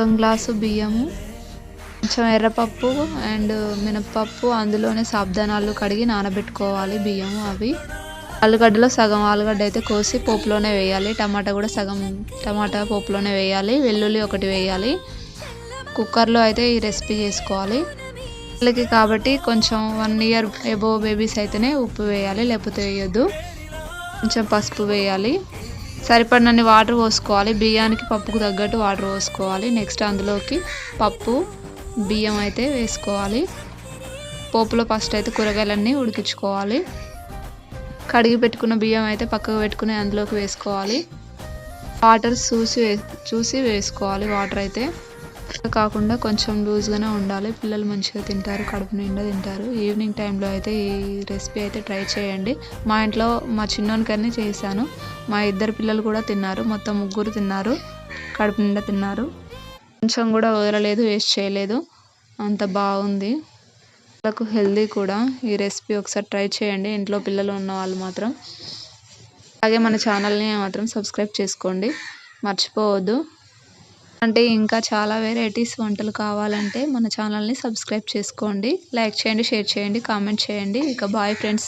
సగం గ్లాసు బియ్యము, కొంచెం ఎర్రపప్పు అండ్ మినప్పప్పు, అందులోనే సాబుదానాలు కడిగి నానబెట్టుకోవాలి బియ్యము. అవి ఆలుగడ్డలో సగం ఆలుగడ్డ అయితే కోసి పోపులోనే వేయాలి. టమాటా కూడా సగం టమాటా పోపులోనే వేయాలి. వెల్లుల్లి ఒకటి వేయాలి. కుక్కర్లో అయితే ఈ రెసిపీ చేసుకోవాలి. పిల్లలకి కాబట్టి కొంచెం 1 ఇయర్ ఎబో బేబీస్ అయితేనే ఉప్పు వేయాలి, లేకపోతే వేయొద్దు. కొంచెం పసుపు వేయాలి. సరిపడినన్ని వాటర్ పోసుకోవాలి. బియ్యానికి పప్పుకు తగ్గట్టు వాటర్ పోసుకోవాలి. నెక్స్ట్ అందులోకి పప్పు బియ్యం అయితే వేసుకోవాలి. పోపులో ఫస్ట్ అయితే కూరగాయలన్నీ ఉడికించుకోవాలి. కడిగి పెట్టుకున్న బియ్యం అయితే పక్కకు పెట్టుకుని అందులోకి వేసుకోవాలి. వాటర్ చూసి వేసుకోవాలి. వాటర్ అయితే కాకుండా కొంచెం లూజ్గానే ఉండాలి. పిల్లలు మంచిగా తింటారు, కడుపు నిండా తింటారు. ఈవినింగ్ టైంలో అయితే ఈ రెసిపీ అయితే ట్రై చేయండి. మా ఇంట్లో మా చిన్నోనికన్నీ చేశాను. మా 2 పిల్లలు కూడా తిన్నారు. మొత్తం 3 తిన్నారు, కడుపు నిండా తిన్నారు. కొంచెం కూడా వదలలేదు, వేస్ట్ చేయలేదు. అంత బాగుంది. పిల్లలకు హెల్దీ కూడా. ఈ రెసిపీ ఒకసారి ట్రై చేయండి ఇంట్లో పిల్లలు ఉన్న వాళ్ళు మాత్రం. అలాగే మన ఛానల్ని మాత్రం సబ్స్క్రైబ్ చేసుకోండి, మర్చిపోవద్దు. అంటే ఇంకా చాలా వెరైటీస్ వంటలు కావాలంటే మన ఛానల్ని సబ్స్క్రైబ్ చేసుకోండి. లైక్ చేయండి, షేర్ చేయండి, కామెంట్ చేయండి. ఇక బాయ్ ఫ్రెండ్స్.